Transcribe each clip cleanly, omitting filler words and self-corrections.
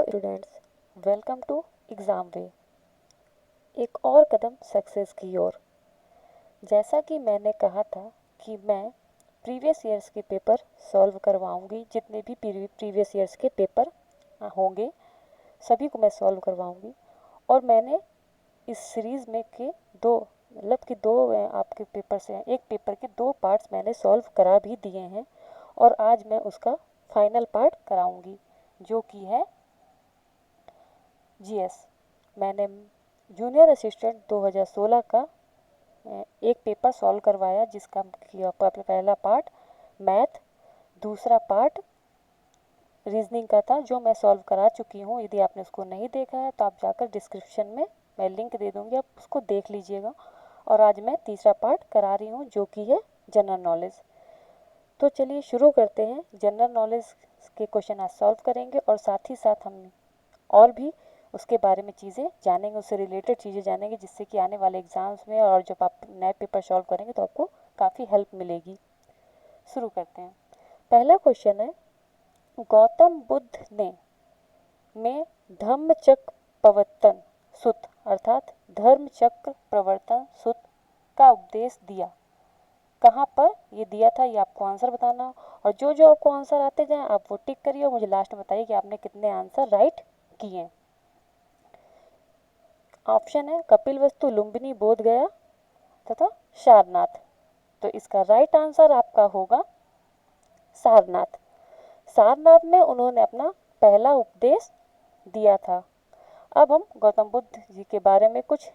Students, welcome to exam वे। एक और कदम success की ओर। जैसा कि मैंने कहा था कि मैं प्रीवियस ईयर्स के पेपर सॉल्व करवाऊंगी। जितने भी प्रीवियस ईयर्स के पेपर होंगे सभी को मैं सॉल्व करवाऊंगी। और मैंने इस सीरीज़ में के दो आपके पेपर से एक पेपर के 2 पार्ट्स मैंने सॉल्व करा भी दिए हैं और आज मैं उसका फाइनल पार्ट कराऊंगी जो कि है जीएस। मैंने जूनियर असिस्टेंट 2016 का एक पेपर सॉल्व करवाया जिसका पहला पार्ट मैथ, दूसरा पार्ट रीजनिंग का था जो मैं सॉल्व करा चुकी हूँ। यदि आपने उसको नहीं देखा है तो आप जाकर डिस्क्रिप्शन में मैं लिंक दे दूँगी, आप उसको देख लीजिएगा। और आज मैं तीसरा पार्ट करा रही हूँ जो कि है जनरल नॉलेज। तो चलिए शुरू करते हैं। जनरल नॉलेज के क्वेश्चन आज सॉल्व करेंगे और साथ ही साथ हम और भी उसके बारे में चीज़ें जानेंगे, उससे रिलेटेड चीज़ें जानेंगे जिससे कि आने वाले एग्ज़ाम्स में और जब आप नए पेपर सॉल्व करेंगे तो आपको काफ़ी हेल्प मिलेगी। शुरू करते हैं। पहला क्वेश्चन है, गौतम बुद्ध ने में धम्मचक्र प्रवर्तन सूत अर्थात धर्मचक्र प्रवर्तन सूत का उपदेश दिया। कहाँ पर ये दिया था, ये आपको आंसर बताना। और जो जो आपको आंसर आते जाएं आप वो टिक करिए और मुझे लास्ट में बताइए कि आपने कितने आंसर राइट किए। ऑप्शन है कपिलवस्तु, लुम्बिनी, बोध गया तथा सारनाथ। तो इसका राइट आंसर आपका होगा सारनाथ। सारनाथ में उन्होंने अपना पहला उपदेश दिया था। अब हम गौतम बुद्ध जी के बारे में कुछ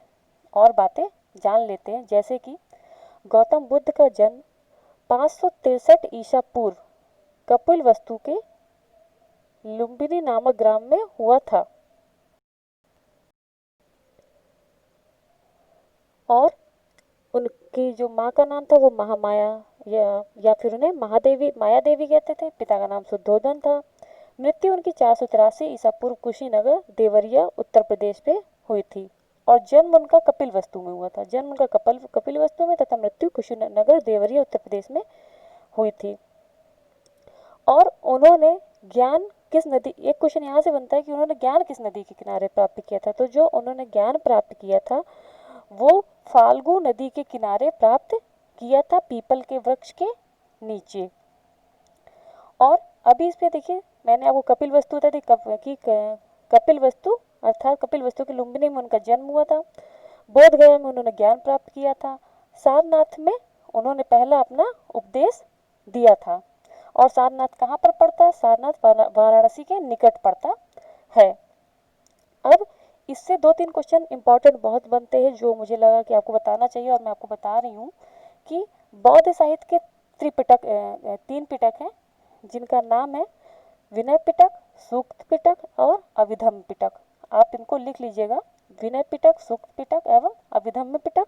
और बातें जान लेते हैं, जैसे कि गौतम बुद्ध का जन्म 563 ईसा पूर्व कपिलवस्तु के लुम्बिनी नामक ग्राम में हुआ था। और उनकी जो माँ का नाम था वो महामाया या फिर उन्हें महादेवी माया देवी कहते थे। पिता का नाम शुद्धोधन था। मृत्यु उनकी 483 ईसा पूर्व कुशीनगर देवरिया उत्तर प्रदेश पे हुई थी। और जन्म उनका कपिलवस्तु में हुआ था। जन्म उनका कपिलवस्तु में तथा मृत्यु कुशीनगर देवरिया उत्तर प्रदेश में हुई थी। और उन्होंने ज्ञान किस नदी, एक क्वेश्चन यहाँ से बनता है कि उन्होंने ज्ञान किस नदी के किनारे प्राप्त किया था। तो जो उन्होंने ज्ञान प्राप्त किया था वो फाल्गु नदी के किनारे प्राप्त किया था, पीपल के वृक्ष के नीचे। और अभी इस पे देखिए, मैंने आपको कपिलवस्तु बता दी कि कपिलवस्तु अर्थात कपिलवस्तु के लुम्बिनी में उनका जन्म हुआ था। बोध गया में उन्होंने ज्ञान प्राप्त किया था। सारनाथ में उन्होंने पहला अपना उपदेश दिया था। और सारनाथ कहाँ पर पड़ता है? सारनाथ वाराणसी के निकट पड़ता है। अब इससे 2-3 क्वेश्चन इंपॉर्टेंट बहुत बनते हैं जो मुझे लगा कि आपको बताना चाहिए और मैं आपको बता रही हूँ कि बौद्ध साहित्य के त्रिपिटक 3 पिटक हैं जिनका नाम है विनय पिटक, सूक्त पिटक और अभिधम्म पिटक। आप इनको लिख लीजिएगा, विनय पिटक, सूक्त पिटक एवं अभिधम्म पिटक।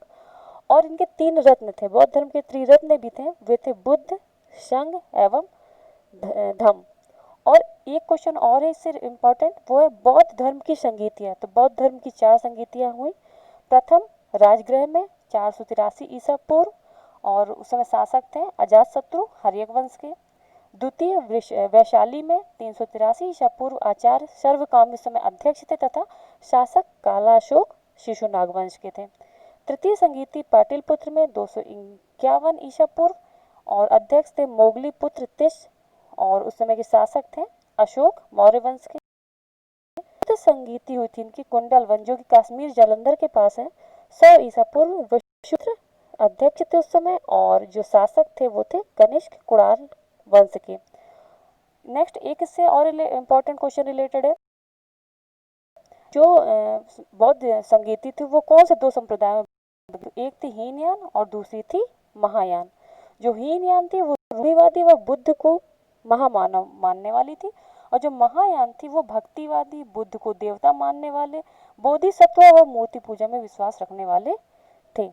और इनके 3 रत्न थे, बौद्ध धर्म के त्रिरत्न भी थे, वे थे बुद्ध, संघ एवं धम्म। और एक क्वेश्चन और है इससे इम्पोर्टेंट, वो है बौद्ध धर्म की संगीतियाँ। तो बौद्ध धर्म की 4 संगीतियाँ हुई। प्रथम राजगृह में 483 ईसा पूर्व और उस समय शासक थे अजातशत्रु हर्यक वंश के। द्वितीय वैशाली में 383 ईसा पूर्व आचार्य सर्वकामी उस समय अध्यक्ष थे तथा शासक कालाशोक शिशुनाग वंश के थे। तृतीय संगीति पाटिलपुत्र में 251 ईसा पूर्व और अध्यक्ष थे मोगली पुत्र तिस और उस समय के शासक थे अशोक मौर्य वंश के। संगीति हुई थी इनकी कुंडलवन जो कि कश्मीर जालंधर के पास है। 100 ईसा पूर्व वशुत्र अध्यक्ष थे उस समय और जो शासक थे वो थे कनिष्क कुणाल वंश के। नेक्स्ट एक इससे और इम्पोर्टेंट क्वेश्चन रिलेटेड है, जो बौद्ध संगीति थी वो कौन से 2 संप्रदायों में, एक थी हीनयान और दूसरी थी महायान। जो हीनयान थी वो रूढ़िवादी व बुद्ध को महामानव मानने वाली थी और जो महायान थी वो भक्तिवादी, बुद्ध को देवता मानने वाले, बोधिसत्व व मूर्ति पूजा में विश्वास रखने वाले थे।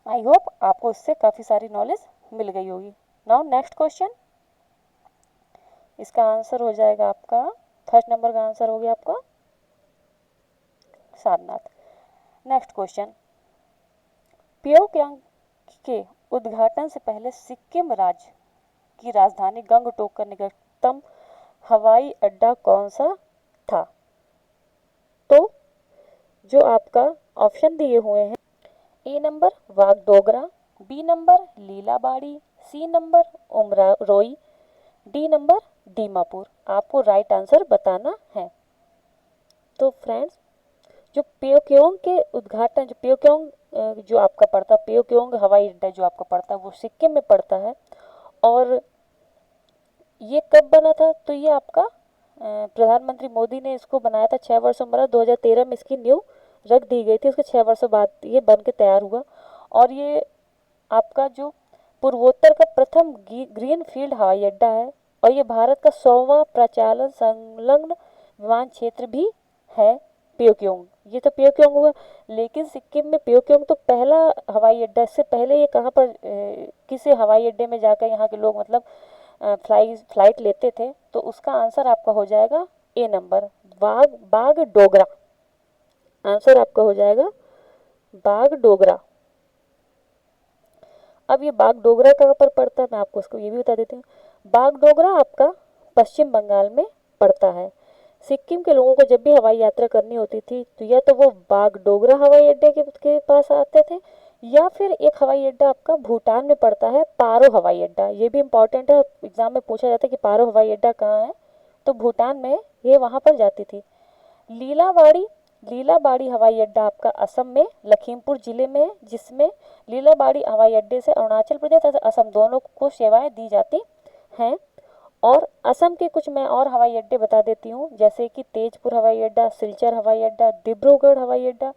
आई होप आपको इससे काफ़ी सारी नॉलेज मिल गई होगी। नाउ नेक्स्ट क्वेश्चन, इसका आंसर हो जाएगा आपका फर्स्ट नंबर का आंसर हो गया आपका सारनाथ। नेक्स्ट क्वेश्चन, प्योंगयांग के उद्घाटन से पहले सिक्किम राज्य की राजधानी गंगटोक का निकटतम हवाई अड्डा कौन सा था? तो जो आपका ऑप्शन दिए हुए हैं, A number Bagdogra, B number Lilabari, C number Umroi, D number Dimapur. आपको राइट आंसर बताना है। तो फ्रेंड्स, जो प्योक्योंग के उद्घाटन, जो प्योक्योंग जो आपका पड़ता है, प्योक्योंग हवाई अड्डा जो आपका पड़ता है वो सिक्किम में पड़ता है। और ये कब बना था? तो ये आपका प्रधानमंत्री मोदी ने इसको बनाया था 6 वर्षों में, 2013 में इसकी नींव रख दी गई थी। उसके 6 वर्षों बाद ये बन के तैयार हुआ। और ये आपका जो पूर्वोत्तर का प्रथम ग्रीन फील्ड हवाई अड्डा है, और ये भारत का 100वां प्रचालन संलग्न विमान क्षेत्र भी है प्योक्योंग। ये तो प्योक्योंग हुआ, लेकिन सिक्किम में प्योक्योंग तो पहला हवाई अड्डा। इससे पहले ये कहाँ पर किसी हवाई अड्डे में जाकर यहाँ के लोग मतलब फ्लाइट लेते थे? तो उसका आंसर आपका हो जाएगा ए नंबर बाग डोगरा। आंसर आपका हो जाएगा बाग डोगरा। अब ये बाग डोगरा कहाँ पर पड़ता है, मैं आपको उसको ये भी बता देती हूँ। बाग डोगरा आपका पश्चिम बंगाल में पड़ता है। सिक्किम के लोगों को जब भी हवाई यात्रा करनी होती थी तो या तो वो बाग डोगरा हवाई अड्डे के पास आते थे, या फिर एक हवाई अड्डा आपका भूटान में पड़ता है, पारो हवाई अड्डा। ये भी इम्पोर्टेंट है, एग्जाम में पूछा जाता है कि पारो हवाई अड्डा कहाँ है, तो भूटान में ये वहाँ पर जाती थी। लीलाबाड़ी लीलाबाड़ी हवाई अड्डा आपका असम में लखीमपुर जिले में है, जिसमें लीलाबाड़ी हवाई अड्डे से अरुणाचल प्रदेश तथा असम दोनों को सेवाएं दी जाती हैं। और असम के कुछ मैं और हवाई अड्डे बता देती हूँ, जैसे कि तेजपुर हवाई अड्डा, सिलचर हवाई अड्डा, डिब्रूगढ़ हवाई अड्डा,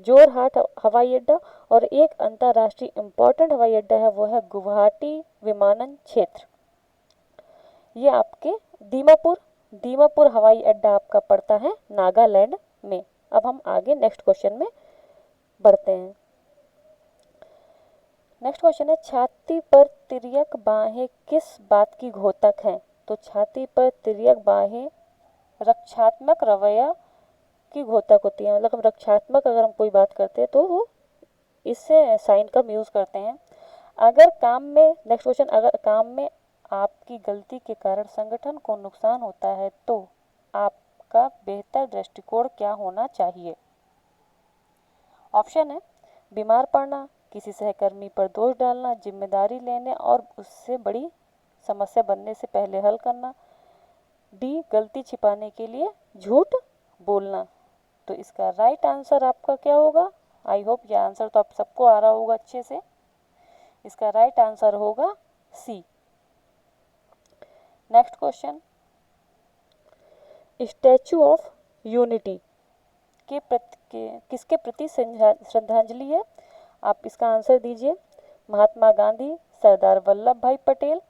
जोरहाट हवाई अड्डा, और एक अंतर्राष्ट्रीय इम्पोर्टेंट हवाई अड्डा है, वो है गुवाहाटी विमानन क्षेत्र। ये आपके दीमापुर दीमापुर हवाई अड्डा आपका पड़ता है नागालैंड में। अब हम आगे नेक्स्ट क्वेश्चन में बढ़ते हैं। नेक्स्ट क्वेश्चन है, छाती पर तिर्यक बाहें किस बात की घोतक हैं? तो छाती पर तिर्यक बाहें रक्षात्मक रवैया की घोतक होती है। मतलब हम रक्षात्मक अगर हम कोई बात करते हैं तो वो इससे साइन का यूज करते हैं। अगर काम में, नेक्स्ट क्वेश्चन, अगर काम में आपकी गलती के कारण संगठन को नुकसान होता है तो आपका बेहतर दृष्टिकोण क्या होना चाहिए? ऑप्शन है बीमार पड़ना, किसी सहकर्मी पर दोष डालना, जिम्मेदारी लेने और उससे बड़ी समस्या बनने से पहले हल करना, डी गलती छिपाने के लिए झूठ बोलना। तो इसका राइट आंसर आपका क्या होगा? आई होप ये आंसर तो आप सबको आ रहा होगा अच्छे से। इसका राइट आंसर होगा C. Next question, statue of unity किसके प्रति श्रद्धांजलि है? आप इसका आंसर दीजिए। महात्मा गांधी, सरदार वल्लभ भाई पटेल,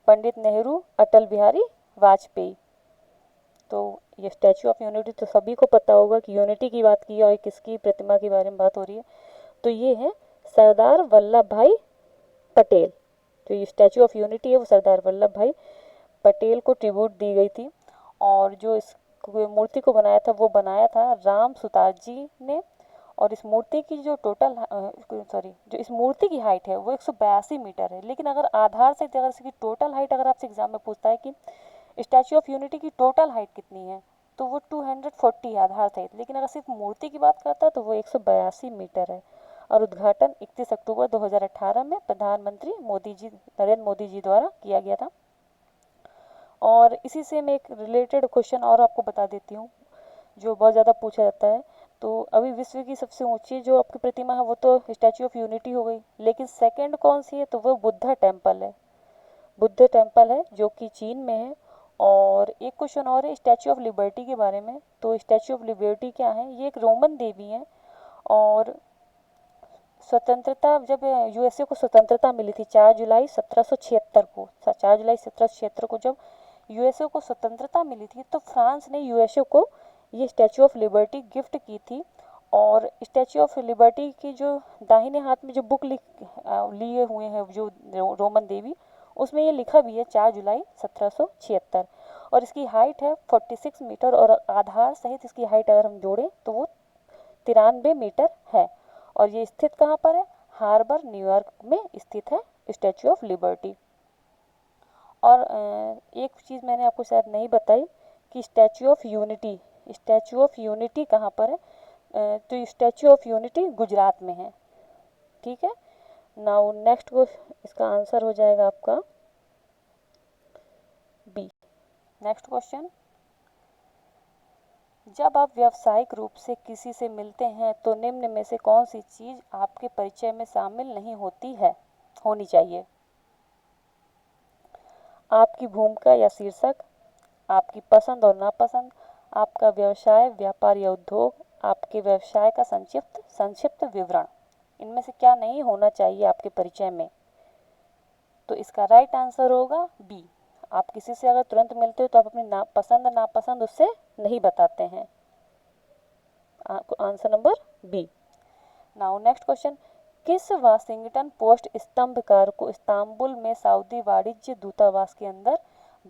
पंडित नेहरू, अटल बिहारी वाजपेयी। तो ये स्टैचू ऑफ यूनिटी तो सभी को पता होगा कि यूनिटी की बात की है और किसकी प्रतिमा के बारे में बात हो रही है। तो ये है सरदार वल्लभ भाई पटेल। तो ये स्टैचू ऑफ यूनिटी है वो सरदार वल्लभ भाई पटेल को ट्रिब्यूट दी गई थी। और जो इस मूर्ति को बनाया था वो बनाया था राम सुतार जी ने। और इस मूर्ति की जो जो इस मूर्ति की हाइट है वो 182 मीटर है। लेकिन अगर आधार से, अगर इसकी टोटल हाइट अगर आपसे एग्जाम में पूछता है कि स्टैचू ऑफ यूनिटी की टोटल हाइट कितनी है, तो वो 240 है आधार सहित। लेकिन अगर सिर्फ मूर्ति की बात करता है तो वो 182 मीटर है। और उद्घाटन 31 अक्टूबर 2018 में प्रधानमंत्री नरेंद्र मोदी जी द्वारा किया गया था। और इसी से मैं एक रिलेटेड क्वेश्चन और आपको बता देती हूँ जो बहुत ज़्यादा पूछा जाता है। तो अभी विश्व की सबसे ऊंची जो आपकी प्रतिमा है वो तो स्टैचू ऑफ यूनिटी हो गई, लेकिन सेकंड कौन सी है? तो वो बुद्धा टेम्पल है। बुद्ध टेम्पल है जो कि चीन में है। और एक क्वेश्चन और है स्टैचू ऑफ लिबर्टी के बारे में। तो स्टैचू ऑफ लिबर्टी क्या है? ये एक रोमन देवी है। और स्वतंत्रता, जब यूएसए को स्वतंत्रता मिली थी 4 जुलाई 1776 को, 4 जुलाई 1776 को जब यूएसए को स्वतंत्रता मिली थी तो फ्रांस ने यूएसए को ये स्टैचू ऑफ लिबर्टी गिफ्ट की थी। और स्टैचू ऑफ लिबर्टी की जो दाहिने हाथ में जो बुक लिए हुए हैं जो रोमन देवी, उसमें ये लिखा भी है 4 जुलाई 1776। और इसकी हाइट है 46 मीटर, और आधार सहित इसकी हाइट अगर हम जोड़ें तो वो 93 मीटर है। और ये स्थित कहाँ पर है? हार्बर, न्यूयॉर्क में स्थित है स्टैचू ऑफ लिबर्टी। और एक चीज़ मैंने आपको शायद नहीं बताई कि statue of unity statue of unity कहाँ पर है? तो स्टैचू ऑफ यूनिटी गुजरात में है। ठीक है। नाउ नेक्स्ट क्वेश्चन, इसका आंसर हो जाएगा आपका बी। नेक्स्ट क्वेश्चन, जब आप व्यावसायिक रूप से किसी से मिलते हैं तो निम्न में से कौन सी चीज आपके परिचय में शामिल नहीं होनी चाहिए? आपकी भूमिका या शीर्षक, आपकी पसंद और नापसंद, आपका व्यवसाय, व्यापार या उद्योग, आपके व्यवसाय का संक्षिप्त विवरण। इनमें से क्या नहीं होना चाहिए आपके परिचय में? तो इसका राइट आंसर होगा बी। आप किसी से अगर तुरंत मिलते हो तो आप अपनी पसंद नापसंद उससे नहीं बताते हैं। Answer number B. Now next question, किस वाशिंगटन पोस्ट स्तंभकार को इस्तांबुल में सऊदी वाणिज्य दूतावास के अंदर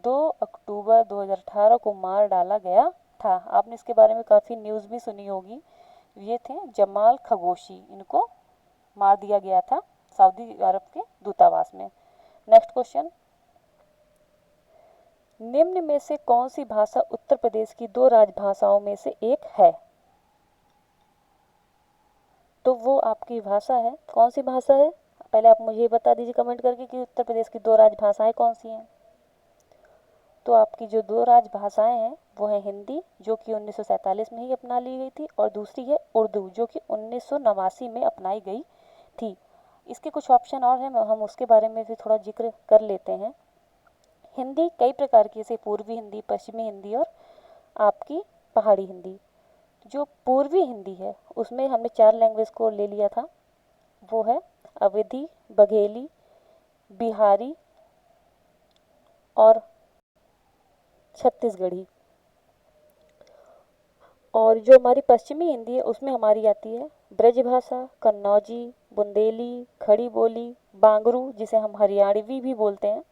2 अक्टूबर 2018 को मार डाला गया था? आपने इसके बारे में काफ़ी न्यूज़ भी सुनी होगी। ये थे जमाल खशोगी, इनको मार दिया गया था सऊदी अरब के दूतावास में। नेक्स्ट क्वेश्चन, निम्न में से कौन सी भाषा उत्तर प्रदेश की 2 राजभाषाओं में से एक है? तो वो आपकी भाषा है, कौन सी भाषा है? पहले आप मुझे बता दीजिए कमेंट करके कि उत्तर प्रदेश की 2 राजभाषाएं कौन सी हैं। तो आपकी जो 2 राजभाषाएं हैं वो है हिंदी, जो कि 1947 में ही अपना ली गई थी, और दूसरी है उर्दू, जो कि 1989 में अपनाई गई थी। इसके कुछ ऑप्शन और हैं, हम उसके बारे में भी थोड़ा जिक्र कर लेते हैं। हिंदी कई प्रकार की, जैसे पूर्वी हिंदी, पश्चिमी हिंदी और आपकी पहाड़ी हिंदी। जो पूर्वी हिंदी है उसमें हमने 4 लैंग्वेज को ले लिया था, वो है अवधी, बघेली, बिहारी और छत्तीसगढ़ी। और जो हमारी पश्चिमी हिंदी है उसमें हमारी आती है ब्रजभाषा, कन्नौजी, बुंदेली, खड़ी बोली, बांगरू, जिसे हम हरियाणवी भी बोलते हैं,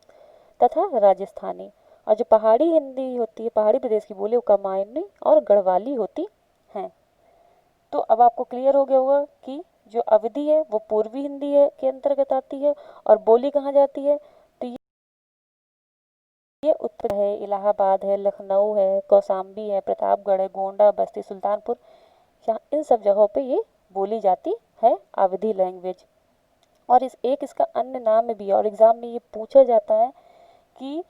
तथा राजस्थानी। और जो पहाड़ी हिंदी होती है, पहाड़ी प्रदेश की बोली, वो कमायनी और गढ़वाली होती हैं। तो अब आपको क्लियर हो गया होगा कि जो अवधी है वो पूर्वी हिंदी है के अंतर्गत आती है, और बोली कहाँ जाती है? तो ये उत्तर है, इलाहाबाद है, लखनऊ है, कौसाम्बी है, प्रतापगढ़ है, गोंडा, बस्ती, सुल्तानपुर, यहाँ इन सब जगहों पे ये बोली जाती है अवधी लैंग्वेज। और इसका अन्य नाम भी है, और एग्ज़ाम में ये पूछा जाता है कि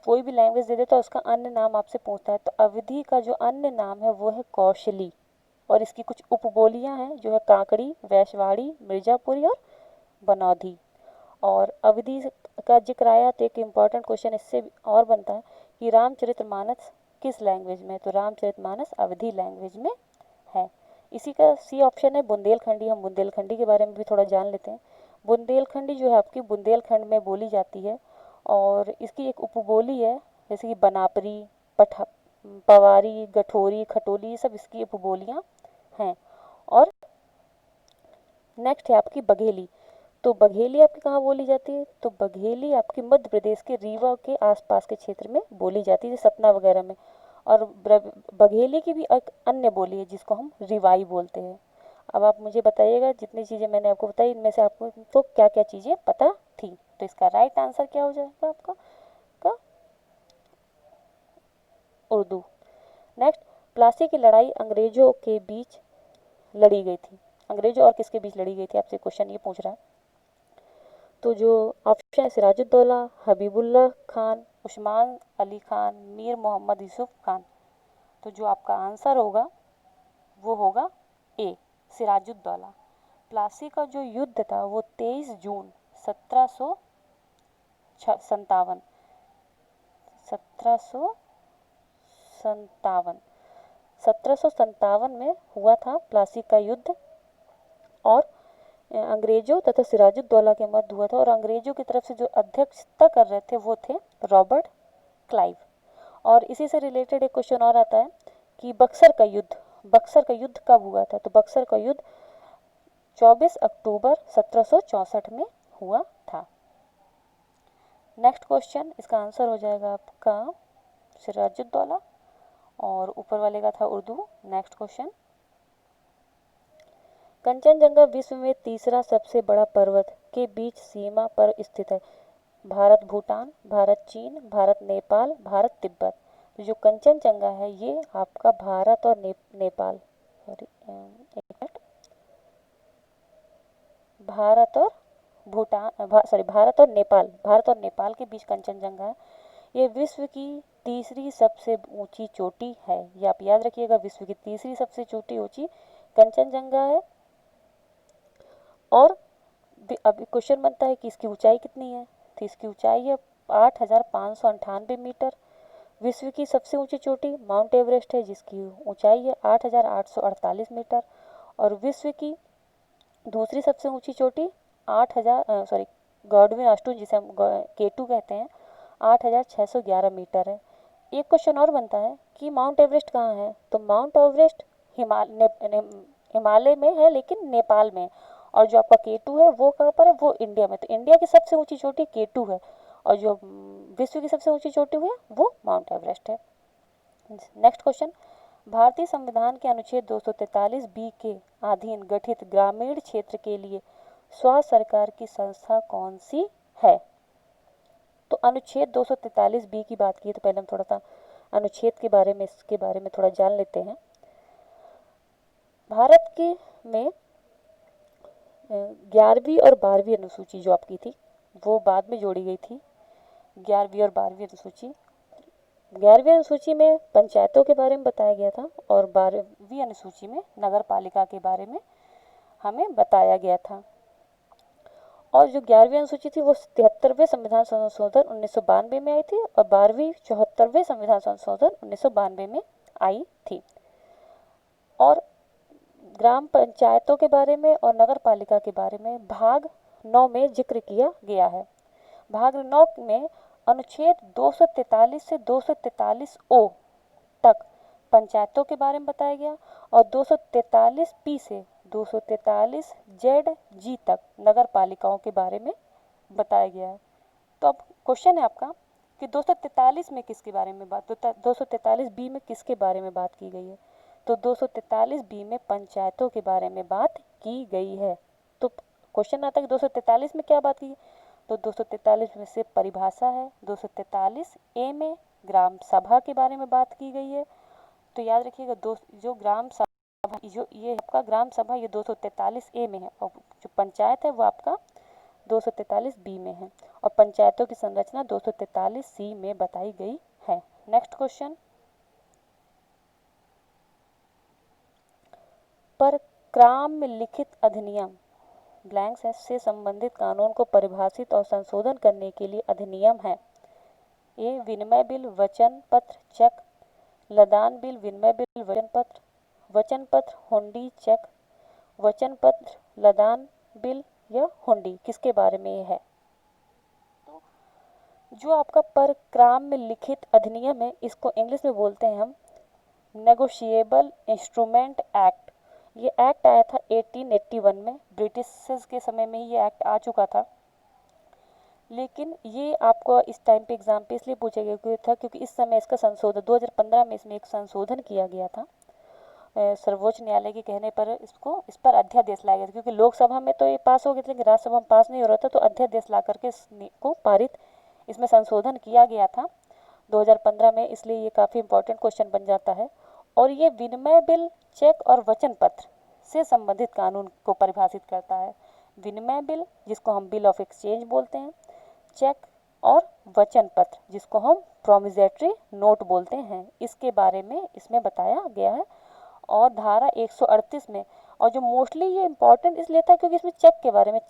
कोई भी लैंग्वेज दे देता है उसका अन्य नाम आपसे पूछता है। तो अवधी का जो अन्य नाम है वो है कौशली, और इसकी कुछ उपबोलियां हैं जो है काकड़ी, वैशवाड़ी, मिर्ज़ापुरी और बनौधी। और अवधी का जिक्र आया तो एक इम्पॉर्टेंट क्वेश्चन इससे और बनता है कि रामचरितमानस किस लैंग्वेज में है? तो रामचरितमानस अवधी लैंग्वेज में है। इसी का सी ऑप्शन है बुंदेलखंडी। हम बुंदेलखंडी के बारे में भी थोड़ा जान लेते हैं। बुंदेलखंडी जो है आपकी बुंदेलखंड में बोली जाती है, और इसकी एक उपबोली है, जैसे कि बनापरी, पवारी, गठोरी, खटोली, ये सब इसकी उपबोलियाँ हैं। और नेक्स्ट है आपकी बघेली। तो बघेली आपकी कहाँ बोली जाती है? तो बघेली आपकी मध्य प्रदेश के रीवा के आसपास के क्षेत्र में बोली जाती है, सतना वगैरह में। और बघेली की भी एक अन्य बोली है जिसको हम रिवाई बोलते हैं। अब आप मुझे बताइएगा, जितनी चीज़ें मैंने आपको बताई इनमें से आपको तो क्या क्या चीज़ें पता थी? तो इसका राइट आंसर क्या हो जाएगा आपका? का उर्दू। नेक्स्ट, प्लासी की लड़ाई अंग्रेजों के बीच लड़ी गई थी। अंग्रेजों और किसके बीच लड़ी गई थी, आपसे क्वेश्चन ये पूछ रहा है। तो जो ऑप्शन है सिराजुद्दौला, हबीबुल्ला खान, उस्मान अली खान, मीर मोहम्मद यूसुफ खान। तो जो आपका आंसर होगा वो होगा ए, सिराजुद्दौला। प्लासी का जो युद्ध था वो 23 जून 1757 1757 में हुआ था प्लासी का युद्ध। और अंग्रेजों तथा सिराजुद्दौला के मध्य हुआ था, और अंग्रेजों की तरफ से जो अध्यक्षता कर रहे थे वो थे रॉबर्ट क्लाइव। और इसी से रिलेटेड एक क्वेश्चन और आता है कि बक्सर का युद्ध कब हुआ था? तो बक्सर का युद्ध 24 अक्टूबर 1764 में हुआ था। नेक्स्ट क्वेश्चन, इसका आंसर हो जाएगा आपका सिराजुद्दौला, और ऊपर वाले का था उर्दू। नेक्स्ट क्वेश्चन, कंचनजंगा विश्व में तीसरा सबसे बड़ा पर्वत के बीच सीमा पर स्थित है। भारत भूटान, भारत चीन, भारत नेपाल, भारत तिब्बत। तो जो कंचनजंगा है ये आपका भारत और नेपाल, सॉरी एक मिनट, भारत और भारत और नेपाल के बीच कंचनजंगा है। ये विश्व की तीसरी सबसे ऊंची चोटी है, ये आप याद रखिएगा, विश्व की तीसरी सबसे ऊंची कंचनजंगा है। और अभी क्वेश्चन बनता है कि इसकी ऊंचाई कितनी है, तो इसकी ऊंचाई है 8,598 मीटर। विश्व की सबसे ऊंची चोटी माउंट एवरेस्ट है, जिसकी ऊंचाई है 8,848 मीटर। और विश्व की दूसरी सबसे ऊंची चोटी 8,000 गॉडविन आस्टून, जिसे हम K2 कहते हैं, 8,611 मीटर है। एक क्वेश्चन और बनता है कि माउंट एवरेस्ट कहाँ है, तो माउंट एवरेस्ट हिमालय में है, लेकिन नेपाल में। और जो आपका K2 है वो कहाँ पर है, वो इंडिया में। तो इंडिया की सबसे ऊंची चोटी K2 है, और जो विश्व की सबसे ऊंची चोटी है वो माउंट एवरेस्ट है। नेक्स्ट क्वेश्चन, भारतीय संविधान के अनुच्छेद 243B के अधीन गठित ग्रामीण क्षेत्र के लिए स्व सरकार की संस्था कौन सी है। तो अनुच्छेद 243B की बात की तो पहले हम थोड़ा सा अनुच्छेद के बारे में, इसके बारे में थोड़ा जान लेते हैं। भारत के में 11वीं और 12वीं अनुसूची जो आपकी थी वो बाद में जोड़ी गई थी। 11वीं और 12वीं अनुसूची, 11वीं अनुसूची में पंचायतों के बारे में बताया गया था, और 12वीं अनुसूची में नगर पालिका के बारे में हमें बताया गया था। और जो 11वीं अनुसूची थी वो 73वें संविधान संशोधन 1992 में आई थी, और 12वीं 74वें संविधान संशोधन 1992 में आई थी। और ग्राम पंचायतों के बारे में और नगर पालिका के बारे में भाग 9 में जिक्र किया गया है। भाग 9 में अनुच्छेद 243 से 243O तक पंचायतों के बारे में बताया गया, और 243P से 243ZG तक नगर पालिकाओं के बारे में बताया गया है। तो अब क्वेश्चन है आपका कि 243 में किसके बारे में बात, 243B में किसके बारे में बात की गई है। तो 243B में पंचायतों के बारे में बात की गई है। तो क्वेश्चन आता है कि 243 में क्या बात की, तो 243 में से परिभाषा है, 243A में ग्राम सभा के बारे में बात की गई है। तो याद रखिएगा जो ग्राम सभा, जो ये आपका ग्राम सभा ये 243A में है, और जो पंचायत है वो आपका 243B में है, और पंचायतों की संरचना 243C में बताई गई है। नेक्स्ट क्वेश्चन, पर क्रम में लिखित अधिनियम ब्लैंक्स से संबंधित कानून को परिभाषित और संशोधन करने के लिए अधिनियम है। ए विनिमय बिल, वचन पत्र, चेक, लदान बिल, विनिमय बिल, वचन पत्र, हुंडी, चेक, वचन पत्र, लदान बिल या हुंडी, किसके बारे में ये है। तो जो आपका पर क्रम में लिखित अधिनियम है, इसको इंग्लिश में बोलते हैं हम नेगोशिएबल इंस्ट्रूमेंट एक्ट। ये एक्ट आया था 1881 में, ब्रिटिश के समय में ही ये एक्ट आ चुका था। लेकिन ये आपको इस टाइम पे एग्जाम पे इसलिए पूछा गया था क्योंकि इस समय इसका संशोधन 2015 में इसमें एक संशोधन किया गया था। सर्वोच्च न्यायालय के कहने पर इस पर अध्यादेश लाया गया था, क्योंकि लोकसभा में तो ये पास हो गया था लेकिन राज्यसभा में पास नहीं हो रहा था, तो अध्यादेश ला करके इसको पारित, इसमें संशोधन किया गया था 2015 में, इसलिए ये काफ़ी इंपॉर्टेंट क्वेश्चन बन जाता है। और ये विनिमय बिल, चेक और वचन पत्र से संबंधित कानून को परिभाषित करता है। विनिमय बिल जिसको हम बिल ऑफ एक्सचेंज बोलते हैं, चेक और वचन पत्र जिसको हम प्रोमिसेटरी नोट बोलते हैं, इसके बारे में इसमें बताया गया है। और धारा 138 में, और जो मोस्टली ये इंपॉर्टेंट इसलिए था क्योंकि इसमें चेक के बारे में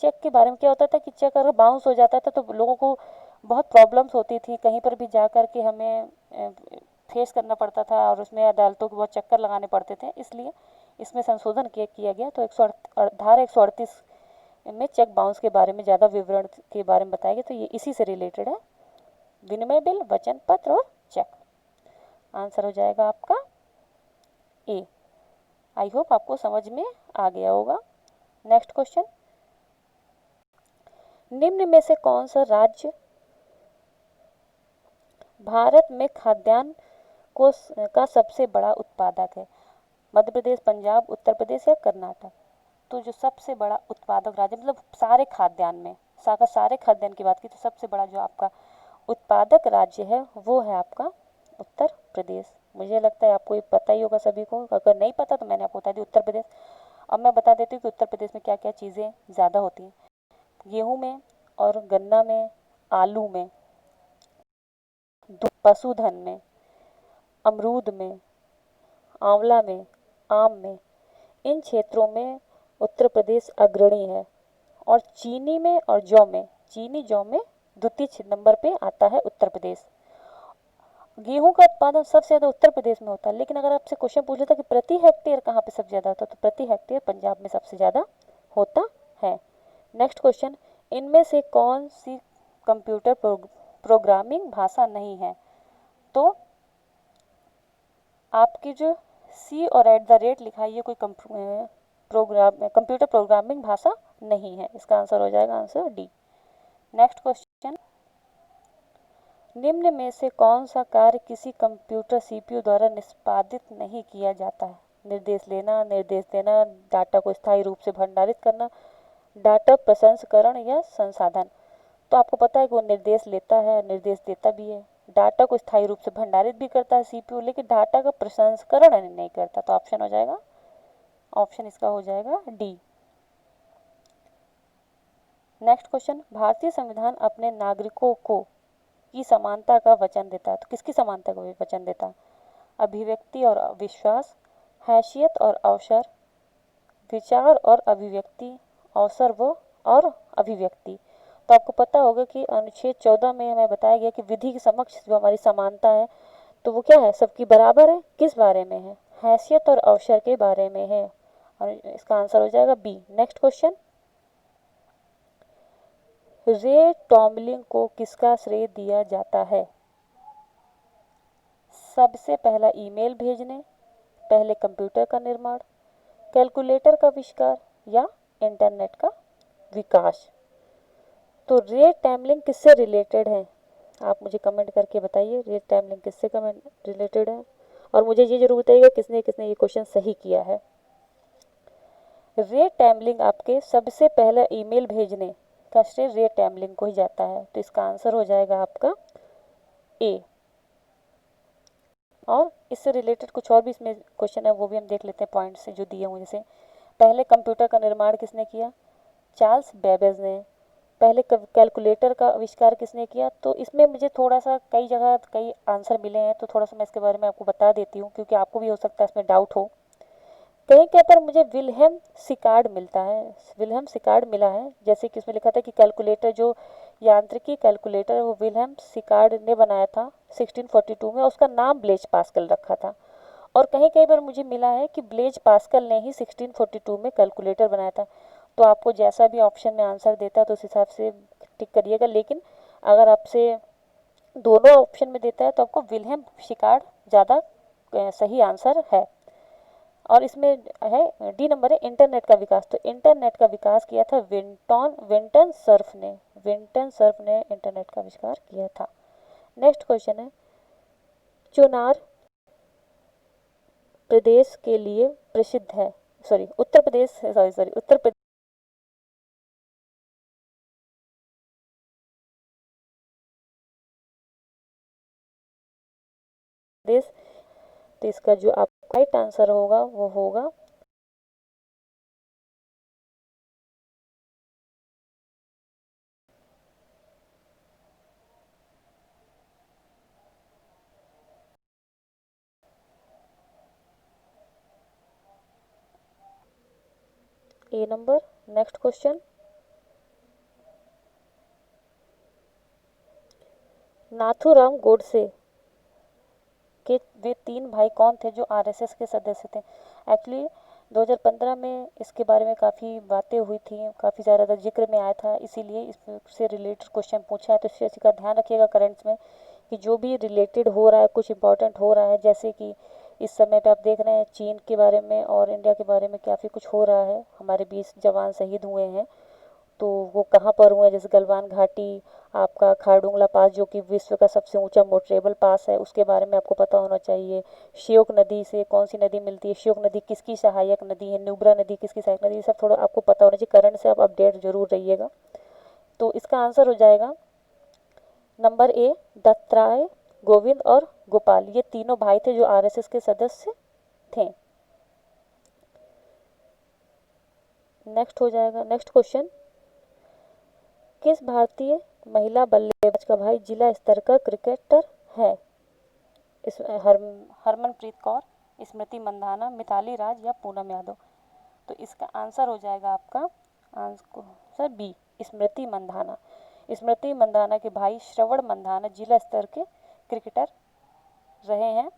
क्या होता था कि चेक अगर बाउंस हो जाता था तो लोगों को बहुत प्रॉब्लम्स होती थी, कहीं पर भी जा कर के हमें फेस करना पड़ता था, और उसमें अदालतों के बहुत चक्कर लगाने पड़ते थे, इसलिए इसमें संशोधन किया गया। तो धारा 138 में चेक बाउंस के बारे में ज़्यादा विवरण के बारे में बताया गया, तो ये इसी से रिलेटेड है, विनिमय बिल, वचन पत्र और चेक। आंसर हो जाएगा आपका ए। आई होप आपको समझ में आ गया होगा। नेक्स्ट क्वेश्चन, निम्न में से कौन सा राज्य भारत में खाद्यान्न का सबसे बड़ा उत्पादक है। मध्य प्रदेश, पंजाब, उत्तर प्रदेश या कर्नाटक। तो जो सबसे बड़ा उत्पादक राज्य, मतलब सारे खाद्यान्न में, सारे खाद्यान्न की बात की तो सबसे बड़ा जो आपका उत्पादक राज्य है वो है आपका उत्तर प्रदेश। मुझे लगता है आपको ये पता ही होगा सभी को, अगर नहीं पता तो मैंने आपको बता दी उत्तर प्रदेश। अब मैं बता देती हूँ कि उत्तर प्रदेश में क्या क्या चीज़ें ज़्यादा होती हैं। गेहूँ में और गन्ना में, आलू में, पशुधन में, अमरूद में, आंवला में, आम में, इन क्षेत्रों में उत्तर प्रदेश अग्रणी है। और चीनी में और जौ में, चीनी जौ में द्वितीय नंबर पे आता है उत्तर प्रदेश। गेहूं का उत्पादन सबसे ज़्यादा उत्तर प्रदेश में होता है, लेकिन अगर आपसे क्वेश्चन पूछ लेता कि प्रति हेक्टेयर कहाँ पे सबसे ज़्यादा होता है, तो प्रति हेक्टेयर पंजाब में सबसे ज़्यादा होता है। नेक्स्ट क्वेश्चन, इनमें से कौन सी कंप्यूटर प्रोग्रामिंग भाषा नहीं है? तो आपकी जो सी और @ लिखा है ये कोई कंप्यूटर प्रोग्रामिंग भाषा नहीं है। इसका आंसर हो जाएगा आंसर डी। नेक्स्ट क्वेश्चन, निम्न में से कौन सा कार्य किसी कंप्यूटर सीपीयू द्वारा निष्पादित नहीं किया जाता है? निर्देश लेना, निर्देश देना, डाटा को स्थायी रूप से भंडारित करना, डाटा प्रसंस्करण या संसाधन। तो आपको पता है कि वो निर्देश लेता है, निर्देश देता भी है, डाटा को स्थायी रूप से भंडारित भी करता है सीपीयू, लेकिन डाटा का प्रसंस्करण नहीं करता। तो ऑप्शन हो जाएगा, ऑप्शन इसका हो जाएगा डी। नेक्स्ट क्वेश्चन, भारतीय संविधान अपने नागरिकों को की समानता का वचन देता है। तो किसकी समानता का वचन देता है? अभिव्यक्ति और विश्वास, हैसियत और अवसर, विचार और अभिव्यक्ति, अवसर व और अभिव्यक्ति। तो आपको पता होगा कि अनुच्छेद 14 में हमें बताया गया कि विधि के समक्ष जो हमारी समानता है, तो वो क्या है? सबकी बराबर है। किस बारे में है? हैसियत और अवसर के बारे में है, और इसका आंसर हो जाएगा बी। नेक्स्ट क्वेश्चन, रे टॉमलिन को किसका श्रेय दिया जाता है? सबसे पहला ईमेल भेजने, पहले कंप्यूटर का निर्माण, कैलकुलेटर का आविष्कार या इंटरनेट का विकास। तो रे टॉमलिन किससे रिलेटेड है? आप मुझे कमेंट करके बताइए रे टॉमलिन किससे रिलेटेड है, और मुझे ये जरूर बताइएगा किसने किसने ये क्वेश्चन सही किया है। रे टॉमलिन आपके सबसे पहला ईमेल भेजने का श्रेय रे टॉमलिन को ही जाता है। तो इसका आंसर हो जाएगा आपका ए। और इससे रिलेटेड कुछ और भी इसमें क्वेश्चन है, वो भी हम देख लेते हैं पॉइंट से जो दिए हुए। जैसे पहले कंप्यूटर का निर्माण किसने किया? चार्ल्स बेबेज ने। पहले कैलकुलेटर का आविष्कार किसने किया? तो इसमें मुझे थोड़ा सा कई जगह कई आंसर मिले हैं, तो थोड़ा सा मैं इसके बारे में आपको बता देती हूँ, क्योंकि आपको भी हो सकता है इसमें डाउट हो। कहीं कहीं पर मुझे विल्हेम सिकार्ड मिलता है, विल्हेम सिकार्ड मिला है। जैसे कि इसमें लिखा था कि कैलकुलेटर जो यांत्रिकी कैलकुलेटर है वो विल्हेम सिकार्ड ने बनाया था 1642 में, उसका नाम ब्लेज पास्कल रखा था। और कहीं कहीं पर मुझे मिला है कि ब्लेज पास्कल ने ही 1642 में कैलकुलेटर बनाया था। तो आपको जैसा भी ऑप्शन में आंसर देता है तो उस हिसाब से टिक करिएगा, लेकिन अगर आपसे दोनों ऑप्शन में देता है तो आपको विल्हेम सिकार्ड ज़्यादा सही आंसर है। और इसमें है डी नंबर है इंटरनेट का विकास। तो इंटरनेट का विकास किया था विंटन सर्फ ने, विंटन सर्फ ने इंटरनेट का आविष्कार किया था। नेक्स्ट क्वेश्चन है, चुनार प्रदेश के लिए प्रसिद्ध है, सॉरी उत्तर प्रदेश, सॉरी उत्तर प्रदेश। तो इसका जो आपका राइट आंसर होगा वो होगा A number. Next question, Nathuram Godse के वे 3 भाई कौन थे जो आरएसएस के सदस्य थे? एक्चुअली 2015 में इसके बारे में काफ़ी बातें हुई थी, काफ़ी ज़्यादा जिक्र में आया था, इसीलिए इससे रिलेटेड क्वेश्चन पूछा है। तो इस चीज़ का ध्यान रखिएगा करेंट्स में कि जो भी रिलेटेड हो रहा है, कुछ इंपॉर्टेंट हो रहा है, जैसे कि इस समय पे आप देख रहे हैं चीन के बारे में और इंडिया के बारे में काफ़ी कुछ हो रहा है। हमारे 20 जवान शहीद हुए हैं, तो वो कहाँ पर हुए? जैसे गलवान घाटी, आपका खारडुंगला पास जो कि विश्व का सबसे ऊंचा मोटरेबल पास है, उसके बारे में आपको पता होना चाहिए। श्योक नदी से कौन सी नदी मिलती है? श्योक नदी किसकी सहायक नदी है? नुब्रा नदी किसकी सहायक नदी है? सब थोड़ा आपको पता होना चाहिए, करंट से आप अपडेट जरूर रहिएगा। तो इसका आंसर हो जाएगा नंबर ए, दत्तात्रेय, गोविंद और गोपाल, ये तीनों भाई थे जो आरएसएस के सदस्य थे। नेक्स्ट हो जाएगा, नेक्स्ट क्वेश्चन, किस भारतीय महिला बल्लेबाज का भाई जिला स्तर का क्रिकेटर है? इस हरमनप्रीत कौर, स्मृति मंधाना, मिताली राज या पूनम यादव? तो इसका आंसर हो जाएगा आपका आंसर बी, स्मृति मंधाना। स्मृति मंधाना के भाई श्रवण मंधाना जिला स्तर के क्रिकेटर रहे हैं।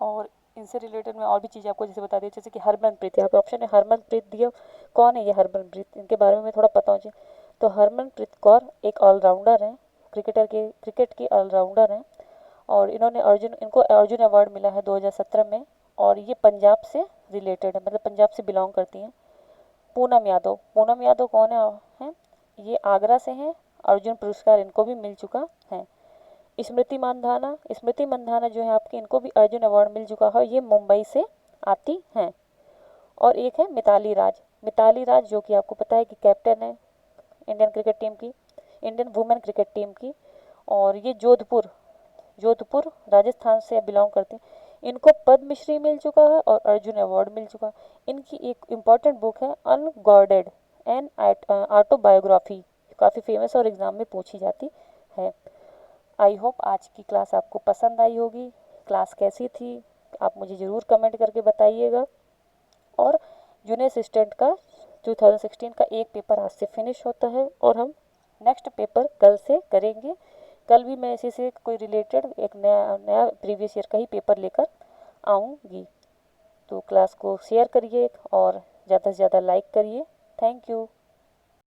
और इनसे रिलेटेड मैं और भी चीज़ आपको जैसे बता दी, जैसे कि हरमनप्रीत, यहाँ पे ऑप्शन है हरमनप्रीत दिया, कौन है ये हरमनप्रीत, इनके बारे में थोड़ा पता होना चाहिए। तो हरमनप्रीत कौर एक ऑलराउंडर हैं, क्रिकेट की ऑलराउंडर हैं, और इनको अर्जुन अवार्ड मिला है 2017 में, और ये पंजाब से रिलेटेड है, मतलब पंजाब से बिलोंग करती हैं। पूनम यादव कौन है? ये आगरा से हैं, अर्जुन पुरस्कार इनको भी मिल चुका है। स्मृति मंधाना जो है आपकी, इनको भी अर्जुन अवार्ड मिल चुका है, ये मुंबई से आती हैं। और एक है मिताली राज जो कि आपको पता है कि कैप्टन है इंडियन वुमेन क्रिकेट टीम की, और ये जोधपुर राजस्थान से बिलोंग करती हैं। इनको पद्मश्री मिल चुका है और अर्जुन अवार्ड मिल चुका है। इनकी एक इम्पॉर्टेंट बुक है अनगॉडेड एन ऑटोबायोग्राफी, काफ़ी फेमस और एग्ज़ाम में पूछी जाती है। आई होप आज की क्लास आपको पसंद आई होगी। क्लास कैसी थी आप मुझे ज़रूर कमेंट करके बताइएगा। और जूनियर असिस्टेंट का 2016 का एक पेपर आज से फिनिश होता है, और हम नेक्स्ट पेपर कल से करेंगे। कल भी मैं इसी से कोई रिलेटेड एक नया प्रीवियस ईयर का ही पेपर लेकर आऊँगी। तो क्लास को शेयर करिए और ज़्यादा से ज़्यादा लाइक करिए। Thank you.